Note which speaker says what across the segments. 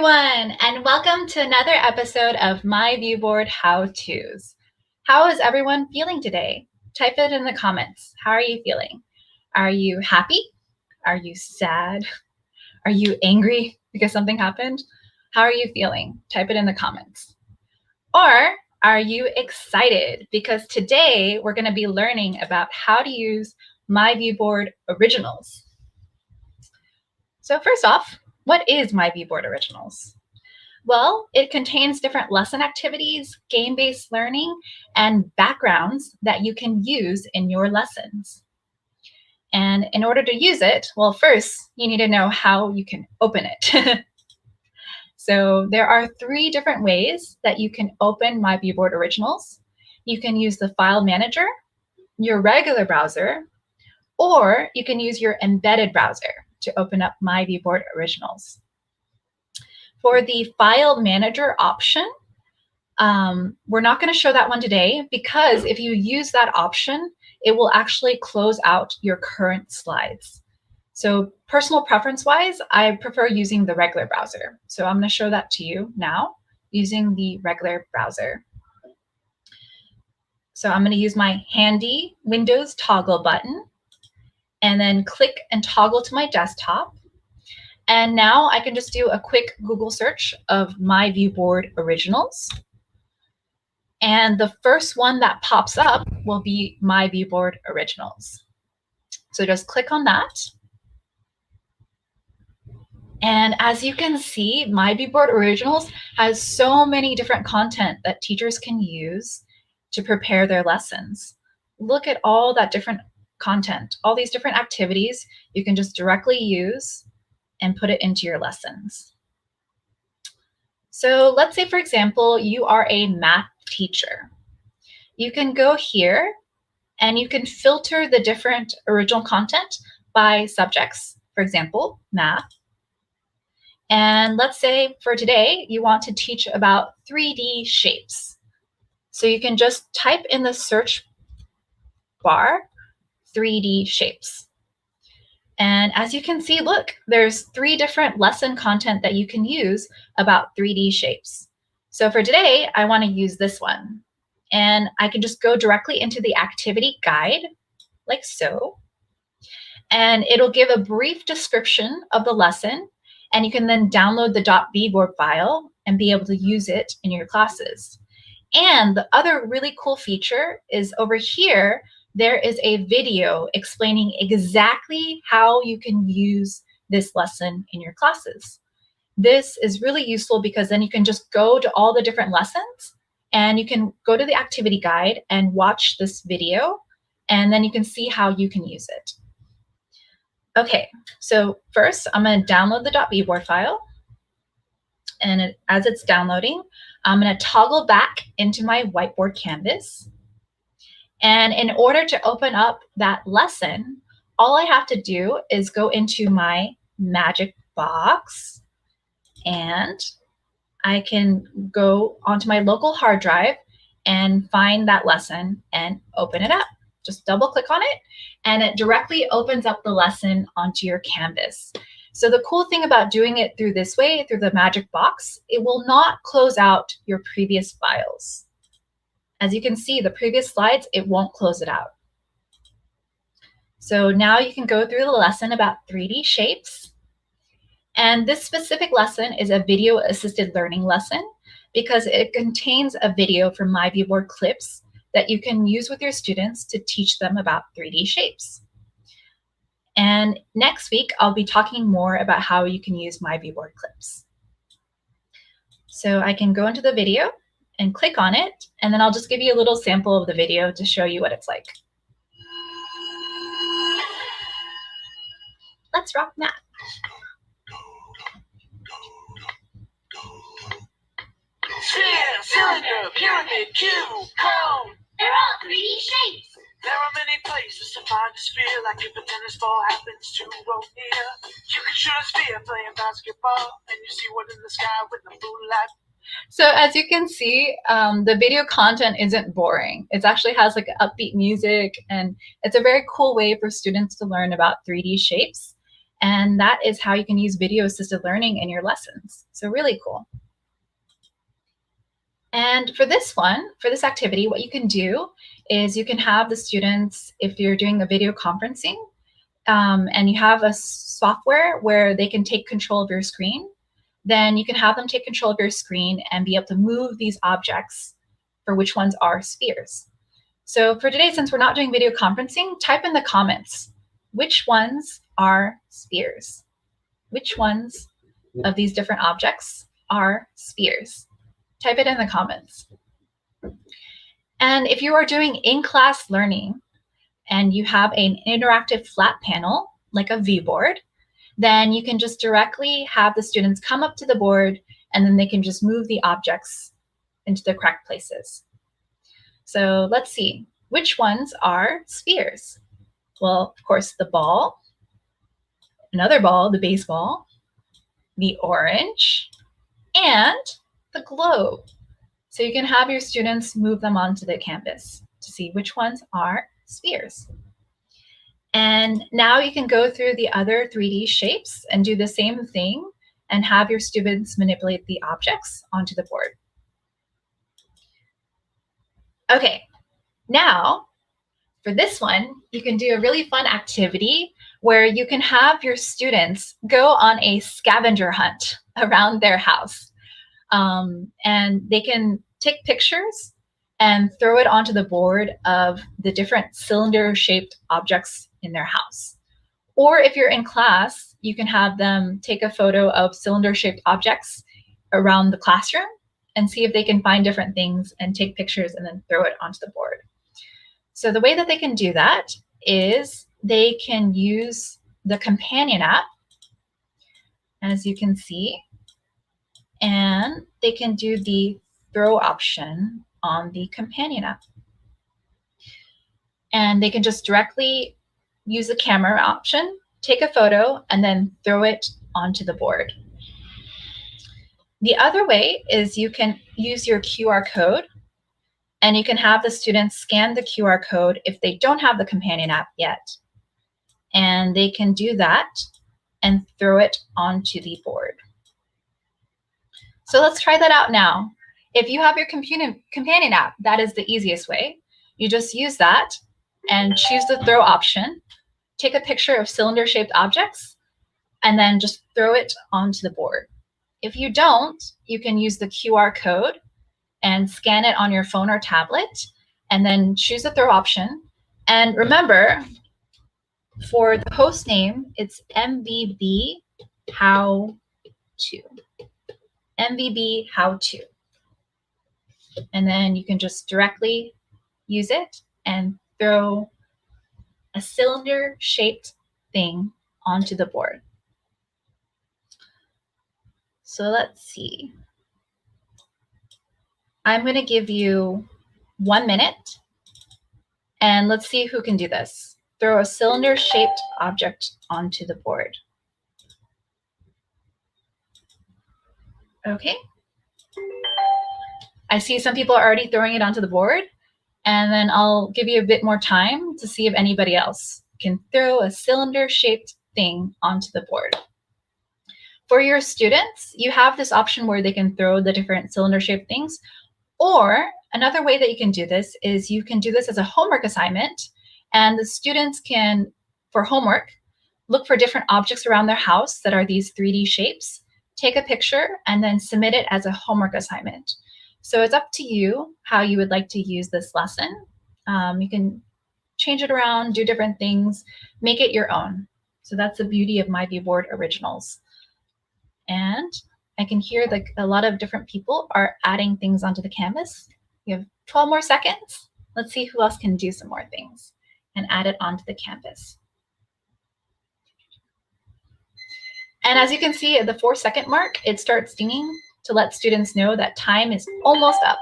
Speaker 1: everyone, and welcome to another episode of myViewBoard How-Tos. How is everyone feeling today? Type it in the comments. How are you feeling? Are you happy? Are you sad? Are you angry because something happened? How are you feeling? Type it in the comments. Or are you excited? Because today we're going to be learning about how to use myViewBoard Originals. So first off, what is myViewBoard Originals? Well, it contains different lesson activities, game-based learning, and backgrounds that you can use in your lessons. And in order to use it, well, first, you need to know how you can open it. So there are 3 different ways that you can open myViewBoard Originals. You can use the file manager, your regular browser, or you can use your embedded browser to open up myViewBoard Originals. For the file manager option, we're not going to show that one today because if you use that option, it will actually close out your current slides. So personal preference-wise, I prefer using the regular browser. So I'm going to show that to you now using the regular browser. So I'm going to use my handy Windows toggle button and then click and toggle to my desktop. And now I can just do a quick Google search of myViewBoard Originals. And the first one that pops up will be myViewBoard Originals. So just click on that. And as you can see, myViewBoard Originals has so many different content that teachers can use to prepare their lessons. Look at all that different content, all these different activities you can just directly use and put it into your lessons. So let's say, for example, you are a math teacher. You can go here and you can filter the different original content by subjects, for example, math. And let's say for today, you want to teach about 3D shapes. So you can just type in the search bar, 3D shapes. And as you can see, look, there's 3 different lesson content that you can use about 3D shapes. So for today, I want to use this one. And I can just go directly into the activity guide, like so. And it'll give a brief description of the lesson. And you can then download the .vboard file and be able to use it in your classes. And the other really cool feature is over here, there is a video explaining exactly how you can use this lesson in your classes. This is really useful because then you can just go to all the different lessons and you can go to the activity guide and watch this video, and then you can see how you can use it. Okay, so first I'm going to download the .vboard file, and as it's downloading, I'm going to toggle back into my whiteboard canvas. And in order to open up that lesson, all I have to do is go into my magic box, and I can go onto my local hard drive and find that lesson and open it up. Just double click on it and it directly opens up the lesson onto your canvas. So the cool thing about doing it through this way, through the magic box, it will not close out your previous files. As you can see, the previous slides, it won't close it out. So now you can go through the lesson about 3D shapes. And this specific lesson is a video assisted learning lesson because it contains a video from myViewBoard clips that you can use with your students to teach them about 3D shapes. And next week, I'll be talking more about how you can use myViewBoard clips. So I can go into the video and click on it, and then I'll just give you a little sample of the video to show you what it's like. Let's rock math.
Speaker 2: Sphere, cylinder, pyramid, cube, cone.
Speaker 3: They're all 3D shapes.
Speaker 2: There are many places to find a sphere, like if a tennis ball happens to roll near. You can shoot a sphere playing basketball, and you see one in the sky with the moonlight.
Speaker 1: So as you can see, the video content isn't boring. It actually has like upbeat music, and it's a very cool way for students to learn about 3D shapes. And that is how you can use video assisted learning in your lessons. So really cool. And for this one, for this activity, what you can do is you can have the students, if you're doing a video conferencing, and you have a software where they can take control of your screen, then you can have them take control of your screen and be able to move these objects for which ones are spheres. So for today, since we're not doing video conferencing, type in the comments, which ones are spheres? Which ones of these different objects are spheres? Type it in the comments. And if you are doing in-class learning and you have an interactive flat panel, like a viewboard, then you can just directly have the students come up to the board and then they can just move the objects into the correct places. So let's see, which ones are spheres? Well, of course, the ball, another ball, the baseball, the orange, and the globe. So you can have your students move them onto the canvas to see which ones are spheres. And now you can go through the other 3D shapes and do the same thing and have your students manipulate the objects onto the board. Okay, now for this one, you can do a really fun activity where you can have your students go on a scavenger hunt around their house. And they can take pictures and throw it onto the board of the different cylinder-shaped objects in their house. Or if you're in class, you can have them take a photo of cylinder-shaped objects around the classroom and see if they can find different things and take pictures and then throw it onto the board. So the way that they can do that is they can use the companion app, as you can see, and they can do the throw option on the companion app. And they can just directly use the camera option, take a photo, and then throw it onto the board. The other way is you can use your QR code, and you can have the students scan the QR code if they don't have the companion app yet. And they can do that and throw it onto the board. So let's try that out now. If you have your companion app, that is the easiest way. You just use that and choose the throw option, take a picture of cylinder-shaped objects, and then just throw it onto the board. If you don't, you can use the QR code and scan it on your phone or tablet, and then choose the throw option. And remember, for the host name, it's MVB How-To. MVB How-To. And then you can just directly use it and throw a cylinder-shaped thing onto the board. So let's see. I'm going to give you 1 minute, and let's see who can do this. Throw a cylinder-shaped object onto the board. Okay. I see some people are already throwing it onto the board, and then I'll give you a bit more time to see if anybody else can throw a cylinder-shaped thing onto the board. For your students, you have this option where they can throw the different cylinder-shaped things, or another way that you can do this is you can do this as a homework assignment, and the students can, for homework, look for different objects around their house that are these 3D shapes, take a picture, and then submit it as a homework assignment. So it's up to you how you would like to use this lesson. You can change it around, do different things, make it your own. So that's the beauty of myViewBoard Originals. And I can hear that a lot of different people are adding things onto the canvas. You have 12 more seconds. Let's see who else can do some more things and add it onto the canvas. And as you can see at the 4-second mark, it starts dinging to let students know that time is almost up.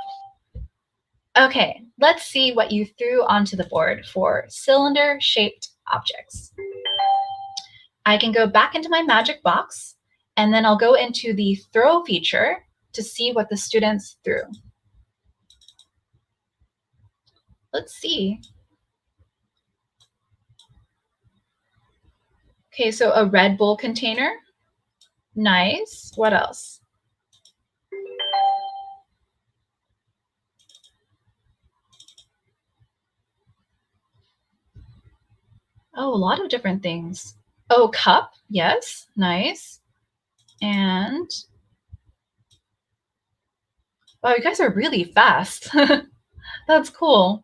Speaker 1: Okay, let's see what you threw onto the board for cylinder-shaped objects. I can go back into my magic box, and then I'll go into the throw feature to see what the students threw. Let's see. Okay, so a Red Bull container. Nice. What else? Oh, a lot of different things. Oh, cup. Yes. Nice. And wow, you guys are really fast. That's cool.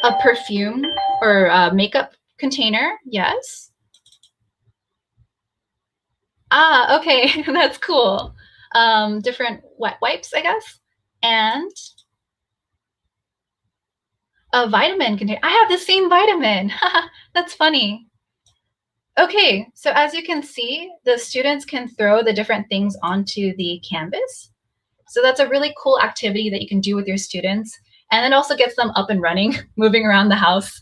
Speaker 1: A perfume or a makeup container. Yes. Ah, okay. That's cool. Different wet wipes, I guess. And a vitamin container. I have the same vitamin. That's funny. Okay, so as you can see, the students can throw the different things onto the canvas. So that's a really cool activity that you can do with your students. And it also gets them up and running, moving around the house,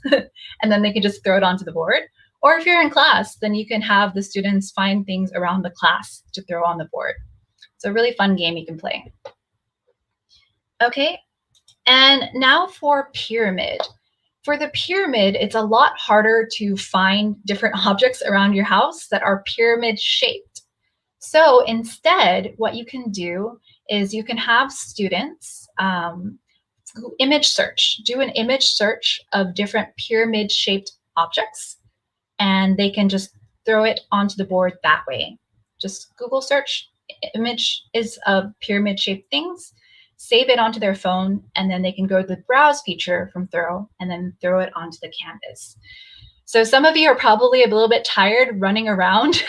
Speaker 1: and then they can just throw it onto the board. Or if you're in class, then you can have the students find things around the class to throw on the board. It's a really fun game you can play. Okay, and now for pyramid. For the pyramid, it's a lot harder to find different objects around your house that are pyramid shaped. So instead, what you can do is you can have students image search, do an image search of different pyramid shaped objects, and they can just throw it onto the board that way. Just Google search image is of pyramid shaped things, save it onto their phone, and then they can go to the browse feature from throw and then throw it onto the canvas. So some of you are probably a little bit tired running around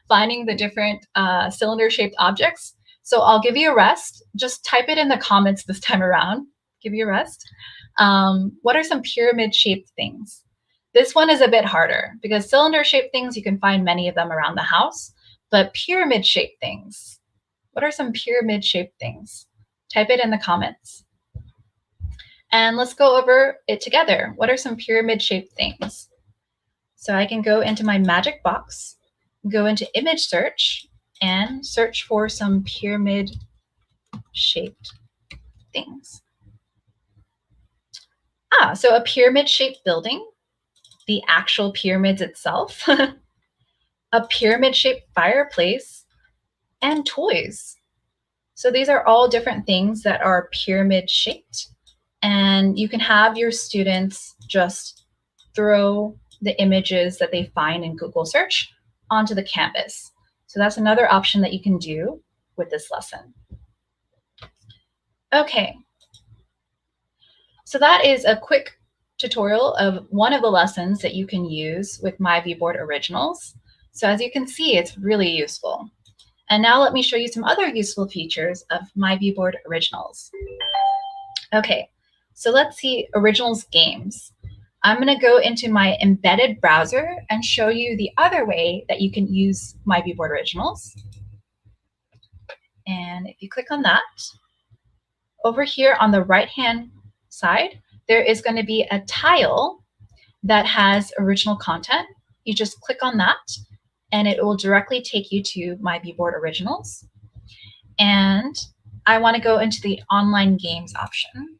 Speaker 1: finding the different cylinder shaped objects. So I'll give you a rest. Just type it in the comments this time around. Give you a rest. What are some pyramid shaped things? This one is a bit harder because cylinder shaped things, you can find many of them around the house, but pyramid shaped things, what are some pyramid shaped things? Type it in the comments. And let's go over it together. What are some pyramid shaped things? So I can go into my magic box, go into image search, and search for some pyramid shaped things. So a pyramid shaped building, the actual pyramids itself, a pyramid shaped fireplace, and toys. So these are all different things that are pyramid shaped. And you can have your students just throw the images that they find in Google search onto the canvas. So that's another option that you can do with this lesson. Okay. So that is a quick tutorial of one of the lessons that you can use with myViewBoard Originals. So as you can see, it's really useful. And now let me show you some other useful features of myViewBoard Originals. Okay, so let's see Originals games. I'm going to go into my embedded browser and show you the other way that you can use myViewBoard Originals. And if you click on that, over here on the right-hand side, there is going to be a tile that has original content. You just click on that, and it will directly take you to myViewBoard Originals. And I want to go into the online games option.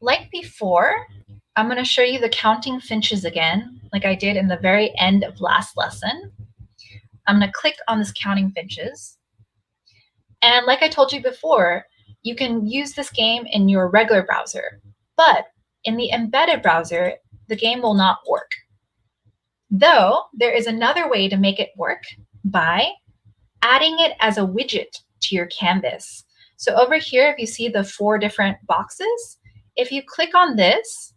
Speaker 1: Like before, I'm going to show you the counting finches again, like I did in the very end of last lesson. I'm going to click on this counting finches. And like I told you before, you can use this game in your regular browser, but in the embedded browser, the game will not work. Though there is another way to make it work by adding it as a widget to your canvas. So over here, if you see the 4 different boxes, if you click on this,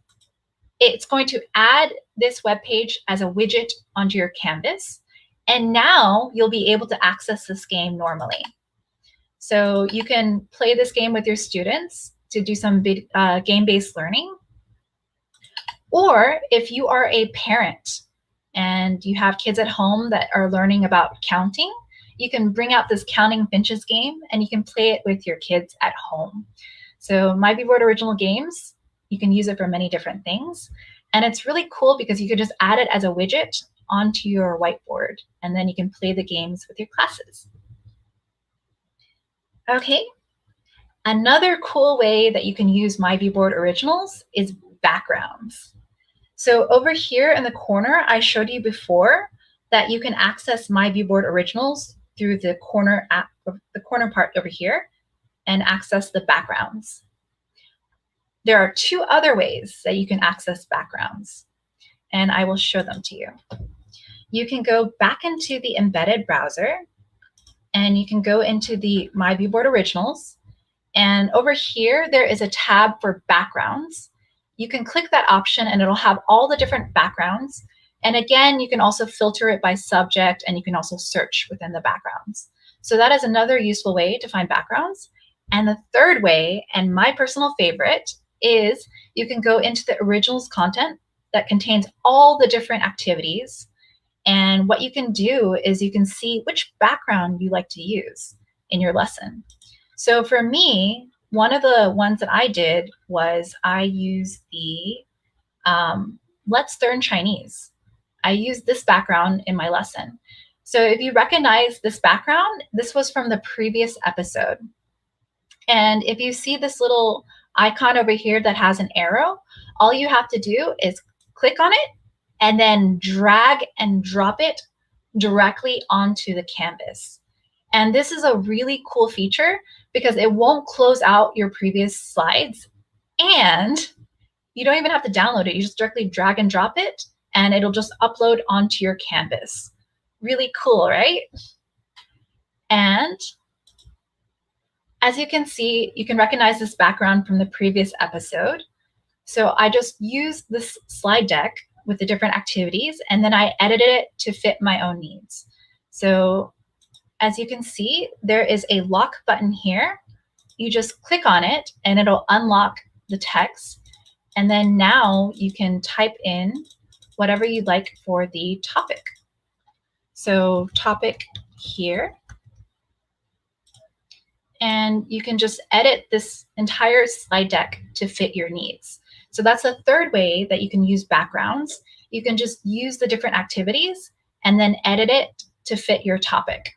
Speaker 1: it's going to add this web page as a widget onto your canvas. And now you'll be able to access this game normally. So you can play this game with your students to do some game-based learning. Or if you are a parent and you have kids at home that are learning about counting, you can bring out this Counting Finches game and you can play it with your kids at home. So myViewBoard Original Games, you can use it for many different things. And it's really cool because you can just add it as a widget onto your whiteboard, and then you can play the games with your classes. Okay, another cool way that you can use myViewBoard Originals is backgrounds. So over here in the corner, I showed you before that you can access myViewBoard Originals through the corner part over here and access the backgrounds. There are two other ways that you can access backgrounds, and I will show them to you. You can go back into the embedded browser, and you can go into the myViewBoard Originals, and over here there is a tab for backgrounds. You can click that option and it'll have all the different backgrounds. And again, you can also filter it by subject, and you can also search within the backgrounds. So that is another useful way to find backgrounds. And the third way, and my personal favorite, is you can go into the originals content that contains all the different activities. And what you can do is you can see which background you like to use in your lesson. So for me, one of the ones that I did was I used the Let's Learn Chinese. I used this background in my lesson. So if you recognize this background, this was from the previous episode. And if you see this little icon over here that has an arrow, all you have to do is click on it and then drag and drop it directly onto the canvas. And this is a really cool feature because it won't close out your previous slides, and you don't even have to download it. You just directly drag and drop it and it'll just upload onto your canvas. Really cool, right? And as you can see, you can recognize this background from the previous episode. So I just used this slide deck with the different activities, and then I edited it to fit my own needs. So as you can see, there is a lock button here. You just click on it and it'll unlock the text. And then now you can type in whatever you'd like for the topic. So topic here. And you can just edit this entire slide deck to fit your needs. So that's the third way that you can use backgrounds. You can just use the different activities and then edit it to fit your topic.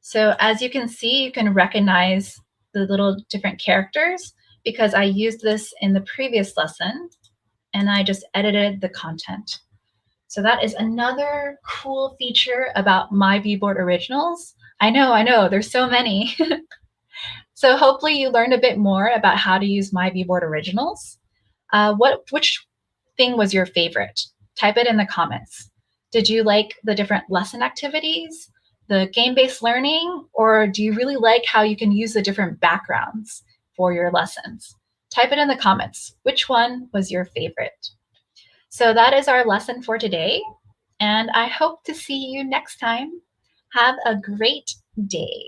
Speaker 1: So as you can see, you can recognize the little different characters because I used this in the previous lesson and I just edited the content. So that is another cool feature about myViewBoard Originals. I know, there's so many. So hopefully you learned a bit more about how to use myViewBoard Originals. Which thing was your favorite? Type it in the comments. Did you like the different lesson activities, the game-based learning, or do you really like how you can use the different backgrounds for your lessons? Type it in the comments. Which one was your favorite? So that is our lesson for today, and I hope to see you next time. Have a great day.